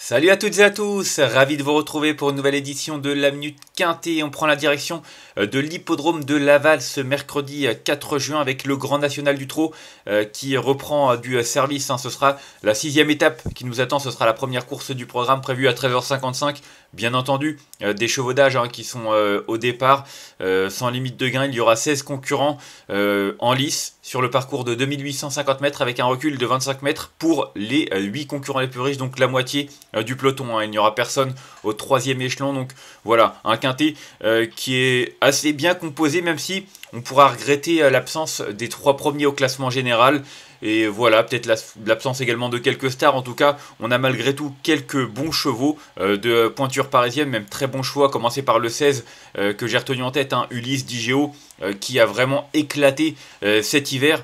Salut à toutes et à tous, ravi de vous retrouver pour une nouvelle édition de la Minute Quintet. On prend la direction de l'hippodrome de Laval ce mercredi 4 juin avec le Grand National du Trot qui reprend du service. Ce sera la sixième étape qui nous attend, ce sera la première course du programme prévue à 13h55. Bien entendu, des chevaudages qui sont au départ, sans limite de gain. Il y aura 16 concurrents en lice sur le parcours de 2850 mètres avec un recul de 25 mètres pour les 8 concurrents les plus riches, donc la moitié du peloton. Il n'y aura personne au troisième échelon, donc voilà, un quintet qui est assez bien composé, même si on pourra regretter l'absence des 3 premiers au classement général. Et voilà, peut-être l'absence également de quelques stars. En tout cas, on a malgré tout quelques bons chevaux de pointure parisienne, même très bons choix, à commencer par le 16 que j'ai retenu en tête, Ulysse Digeo, qui a vraiment éclaté cet hiver.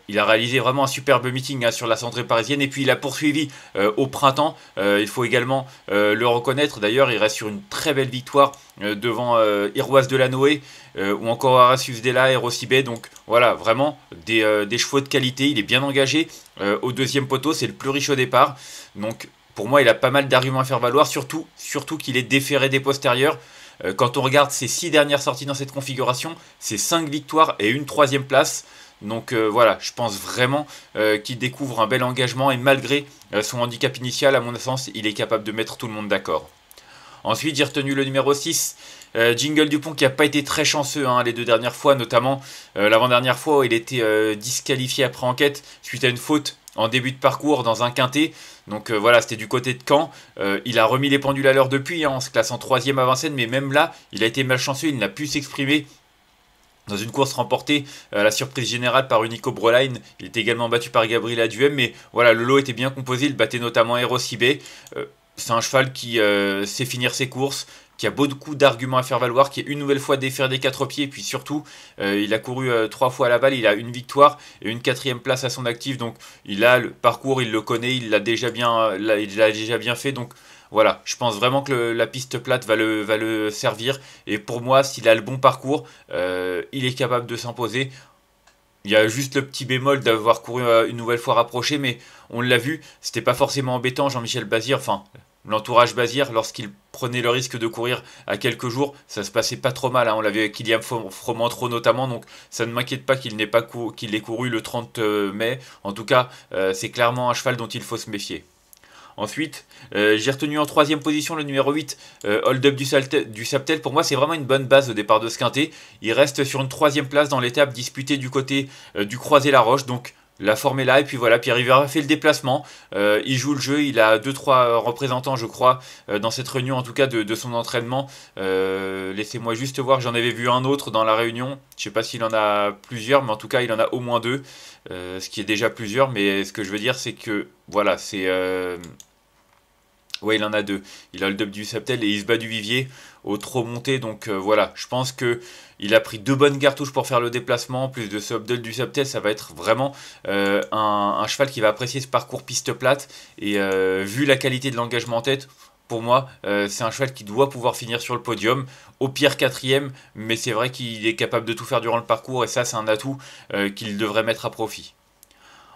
Il a réalisé vraiment un superbe meeting sur la centrée parisienne et puis il a poursuivi au printemps. Il faut également le reconnaître. D'ailleurs, il reste sur une très belle victoire devant Iroise Delanoë ou encore Arasius Della et Rossibet. Donc voilà, vraiment des chevaux de qualité. Il est bien engagé au deuxième poteau, c'est le plus riche au départ. Donc pour moi, il a pas mal d'arguments à faire valoir, surtout qu'il est déféré des postérieurs. Quand on regarde ses 6 dernières sorties dans cette configuration, c'est 5 victoires et une troisième place. Donc voilà, je pense vraiment qu'il découvre un bel engagement et malgré son handicap initial, à mon sens, il est capable de mettre tout le monde d'accord. Ensuite, j'ai retenu le numéro 6, Jingle Dupont, qui n'a pas été très chanceux les 2 dernières fois, notamment l'avant-dernière fois où il était disqualifié après enquête suite à une faute en début de parcours dans un quintet. Donc voilà, c'était du côté de Caen. Il a remis les pendules à l'heure depuis, en se classant 3ème à Vincennes, mais même là, il a été malchanceux, il n'a pu s'exprimer dans une course remportée à la surprise générale par Unico Broline. Il était également battu par Gabriel Aduem, mais voilà, le lot était bien composé, il battait notamment Hero Cibé. C'est un cheval qui sait finir ses courses, qui a beaucoup d'arguments à faire valoir, qui est une nouvelle fois déféré des 4 pieds, et puis surtout, il a couru 3 fois à Laval, il a une victoire et une 4ème place à son actif, donc il a le parcours, il le connaît, il l'a déjà bien fait, donc voilà, je pense vraiment que la piste plate va le servir, et pour moi, s'il a le bon parcours, il est capable de s'imposer. Il y a juste le petit bémol d'avoir couru une nouvelle fois rapproché, mais on l'a vu, c'était pas forcément embêtant. Jean-Michel Bazir, enfin l'entourage Bazir, lorsqu'il prenait le risque de courir à quelques jours, ça se passait pas trop mal. On l'avait avec Kylian Fromentro notamment, donc ça ne m'inquiète pas qu'il ait couru le 30 mai. En tout cas, c'est clairement un cheval dont il faut se méfier. Ensuite, j'ai retenu en 3ème position le numéro 8, Hold Up du Saptel. Pour moi, c'est vraiment une bonne base au départ de ce quintet. Il reste sur une 3ème place dans l'étape disputée du côté du Croisé-la-Roche. Donc la forme est là. Et puis voilà, Pierre River a fait le déplacement. Il joue le jeu. Il a 2-3 représentants, je crois, dans cette réunion, en tout cas de son entraînement. Laissez-moi juste voir. J'en avais vu un autre dans la réunion. Je ne sais pas s'il en a plusieurs, mais en tout cas, il en a au moins 2. Ce qui est déjà plusieurs. Mais ce que je veux dire, c'est que voilà, c'est... Ouais, il en a 2. Il a le dub du Saptel et il se bat du Vivier au trop monté. Donc voilà, je pense que il a pris 2 bonnes cartouches pour faire le déplacement. En plus de ce Abdel du Saptel, ça va être vraiment un cheval qui va apprécier ce parcours piste plate. Et vu la qualité de l'engagement en tête, pour moi, c'est un cheval qui doit pouvoir finir sur le podium. Au pire 4ème, mais c'est vrai qu'il est capable de tout faire durant le parcours. Et ça, c'est un atout qu'il devrait mettre à profit.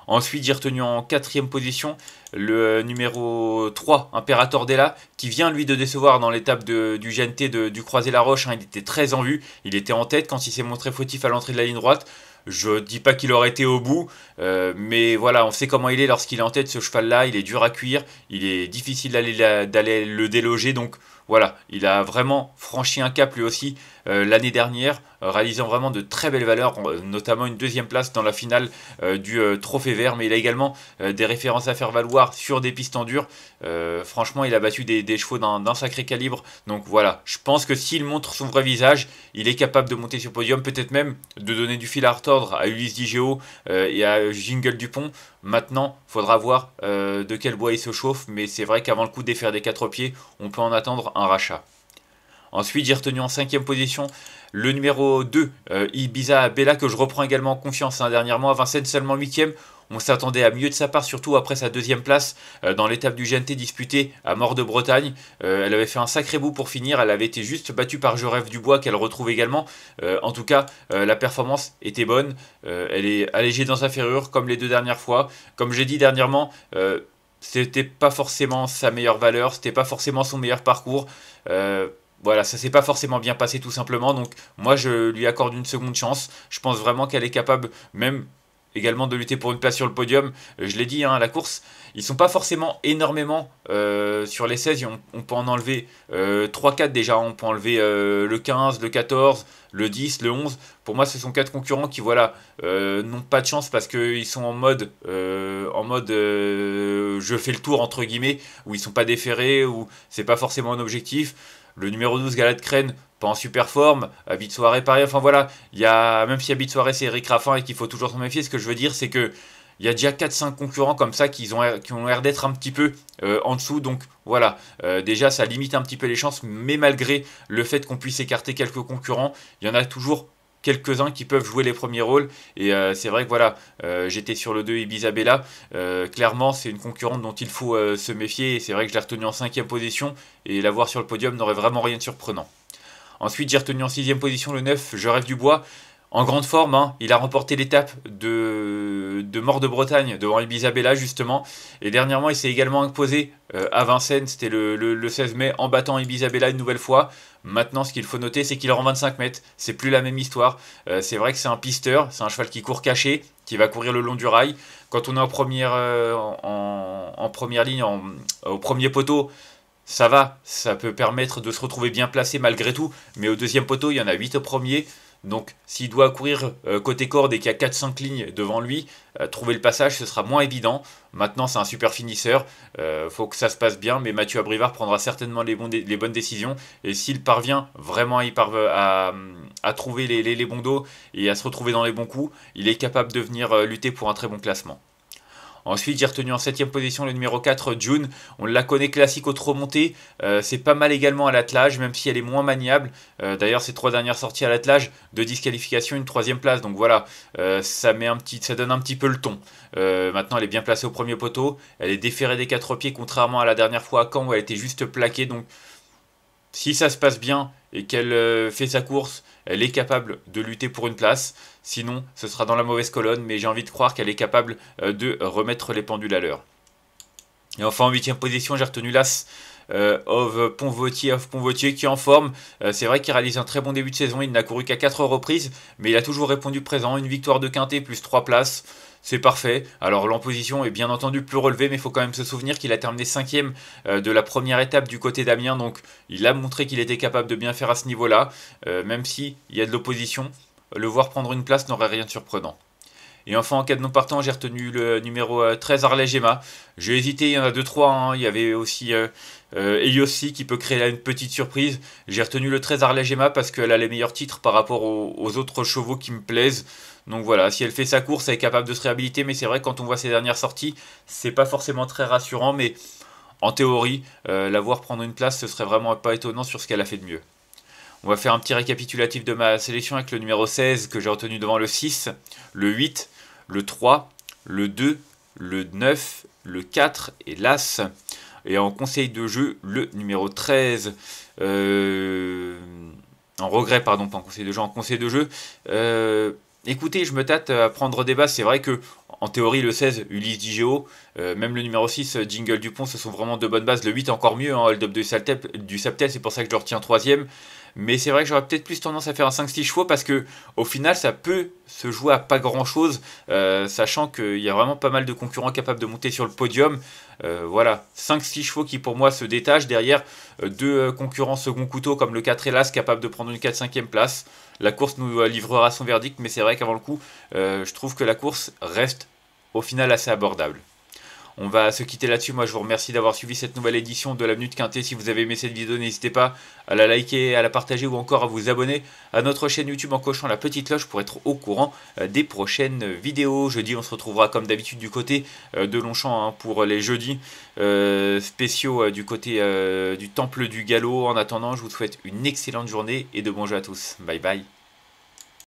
Ensuite, j'ai retenu en 4ème position le numéro 3, Imperator Della, qui vient lui de décevoir dans l'étape du GNT du Croisé-la-Roche. Il était très en vue, il était en tête quand il s'est montré fautif à l'entrée de la ligne droite. Je dis pas qu'il aurait été au bout, mais voilà, on sait comment il est lorsqu'il est en tête, ce cheval-là. Il est dur à cuire, il est difficile d'aller le déloger, donc voilà, il a vraiment franchi un cap lui aussi l'année dernière, réalisant vraiment de très belles valeurs, notamment une 2ème place dans la finale du Trophée Vert, mais il a également des références à faire valoir sur des pistes en dur. Franchement, il a battu des chevaux d'un sacré calibre, donc voilà, je pense que s'il montre son vrai visage, il est capable de monter sur le podium, peut-être même de donner du fil à retordre à Ulysse Digeo et à Jingle Dupont. Maintenant, il faudra voir de quel bois il se chauffe, mais c'est vrai qu'avant le coup de défaire des 4 pieds, on peut en attendre un rachat. Ensuite, j'ai retenu en 5ème position le numéro 2, Ibiza Bella, que je reprends également en confiance dernièrement. À Vincennes, seulement 8ème. On s'attendait à mieux de sa part, surtout après sa 2ème place dans l'étape du GNT disputée à Mort de Bretagne. Elle avait fait un sacré bout pour finir. Elle avait été juste battue par Je Rêve Dubois, qu'elle retrouve également. En tout cas, la performance était bonne. Elle est allégée dans sa ferrure, comme les 2 dernières fois. Comme j'ai dit dernièrement, c'était pas forcément sa meilleure valeur, c'était pas forcément son meilleur parcours. Voilà, ça s'est pas forcément bien passé tout simplement, donc moi je lui accorde une seconde chance. Je pense vraiment qu'elle est capable, même également de lutter pour une place sur le podium. Je l'ai dit, hein, la course, ils sont pas forcément énormément sur les 16, on peut en enlever 3-4 déjà, on peut enlever le 15, le 14, le 10, le 11. Pour moi, ce sont 4 concurrents qui voilà, n'ont pas de chance parce qu'ils sont en mode je fais le tour entre guillemets, où ils sont pas déférés, où c'est pas forcément un objectif. Le numéro 12, Galad Crane, pas en super forme. Habit de soirée, pareil. Enfin voilà, même si Habit de soirée, c'est Eric Raffin et qu'il faut toujours s'en méfier, ce que je veux dire, c'est que il y a déjà 4-5 concurrents comme ça qui ont l'air d'être un petit peu en dessous. Donc voilà, déjà ça limite un petit peu les chances. Mais malgré le fait qu'on puisse écarter quelques concurrents, il y en a toujours quelques-uns qui peuvent jouer les premiers rôles. Et c'est vrai que voilà, j'étais sur le 2 Ibisabella. Clairement, c'est une concurrente dont il faut se méfier. Et c'est vrai que je l'ai retenue en 5e position. Et la voir sur le podium n'aurait vraiment rien de surprenant. Ensuite, j'ai retenu en 6e position le 9, Je rêve du bois. En grande forme, hein, il a remporté l'étape de Mort de Bretagne devant Ibisabella justement. Et dernièrement, il s'est également imposé à Vincennes, c'était le 16 mai, en battant Ibisabella une nouvelle fois. Maintenant, ce qu'il faut noter, c'est qu'il est en 25 mètres. C'est plus la même histoire. C'est vrai que c'est un pisteur, c'est un cheval qui court caché, qui va courir le long du rail. Quand on est en première ligne, au premier poteau, ça va, ça peut permettre de se retrouver bien placé malgré tout. Mais au deuxième poteau, il y en a 8 au premier. Donc s'il doit courir côté corde et qu'il y a 4-5 lignes devant lui, trouver le passage ce sera moins évident. Maintenant c'est un super finisseur, faut que ça se passe bien, mais Mathieu Abrivard prendra certainement les bonnes décisions. Et s'il parvient vraiment à trouver les bons dos et à se retrouver dans les bons coups, il est capable de venir lutter pour un très bon classement. Ensuite, j'ai retenu en 7e position le numéro 4, June. On la connaît classique au trot monté. C'est pas mal également à l'attelage, même si elle est moins maniable. D'ailleurs, ses 3 dernières sorties à l'attelage, 2 disqualifications, une 3e place. Donc voilà, ça donne un petit peu le ton. Maintenant, elle est bien placée au premier poteau. Elle est déférée des 4 pieds, contrairement à la dernière fois à Caen où elle était juste plaquée. Donc si ça se passe bien et qu'elle fait sa course, elle est capable de lutter pour une place. Sinon, ce sera dans la mauvaise colonne, mais j'ai envie de croire qu'elle est capable de remettre les pendules à l'heure. Et enfin, en 8e position, j'ai retenu l'As of Pontvautier qui est en forme. C'est vrai qu'il réalise un très bon début de saison. Il n'a couru qu'à 4 reprises, mais il a toujours répondu présent. Une victoire de quintet plus 3 places. C'est parfait. Alors l'emposition est bien entendu plus relevée, mais il faut quand même se souvenir qu'il a terminé 5e de la première étape du côté d'Amiens. Donc il a montré qu'il était capable de bien faire à ce niveau-là. Même s'il y a de l'opposition, le voir prendre une place n'aurait rien de surprenant. Et enfin, en cas de non partant, j'ai retenu le numéro 13, Harley Gemma. J'ai hésité, il y en a 2-3. Hein. Il y avait aussi Eliossi qui peut créer là une petite surprise. J'ai retenu le 13, Harley Gemma parce qu'elle a les meilleurs titres par rapport aux autres chevaux qui me plaisent. Donc voilà, si elle fait sa course, elle est capable de se réhabiliter. Mais c'est vrai que quand on voit ses dernières sorties, c'est pas forcément très rassurant. Mais en théorie, la voir prendre une place, ce serait vraiment pas étonnant sur ce qu'elle a fait de mieux. On va faire un petit récapitulatif de ma sélection avec le numéro 16 que j'ai retenu devant le 6, le 8, le 3, le 2, le 9, le 4 et l'As. Et en conseil de jeu, le numéro 13. En regret, pardon, pas en conseil de jeu, en conseil de jeu. Écoutez, je me tâte à prendre des bases. C'est vrai que, en théorie, le 16, Ulysse Digéo, même le numéro 6, Jingle Dupont, ce sont vraiment de bonnes bases. Le 8, encore mieux, hein, Hold Up du Saptel, c'est pour ça que je le retiens 3ème. Mais c'est vrai que j'aurais peut-être plus tendance à faire un 5-6 chevaux parce que au final ça peut se jouer à pas grand chose, sachant qu'il y a vraiment pas mal de concurrents capables de monter sur le podium. Voilà, 5-6 chevaux qui pour moi se détachent derrière 2 concurrents second couteau comme le 4 Hélas capable de prendre une 4-5e place. La course nous livrera son verdict, mais c'est vrai qu'avant le coup, je trouve que la course reste au final assez abordable. On va se quitter là-dessus. Moi, je vous remercie d'avoir suivi cette nouvelle édition de la Minute Quintet. Si vous avez aimé cette vidéo, n'hésitez pas à la liker, à la partager ou encore à vous abonner à notre chaîne YouTube en cochant la petite cloche pour être au courant des prochaines vidéos. Jeudi, on se retrouvera comme d'habitude du côté de Longchamp hein, pour les jeudis spéciaux du côté du Temple du Galop. En attendant, je vous souhaite une excellente journée et de bons jeux à tous. Bye bye.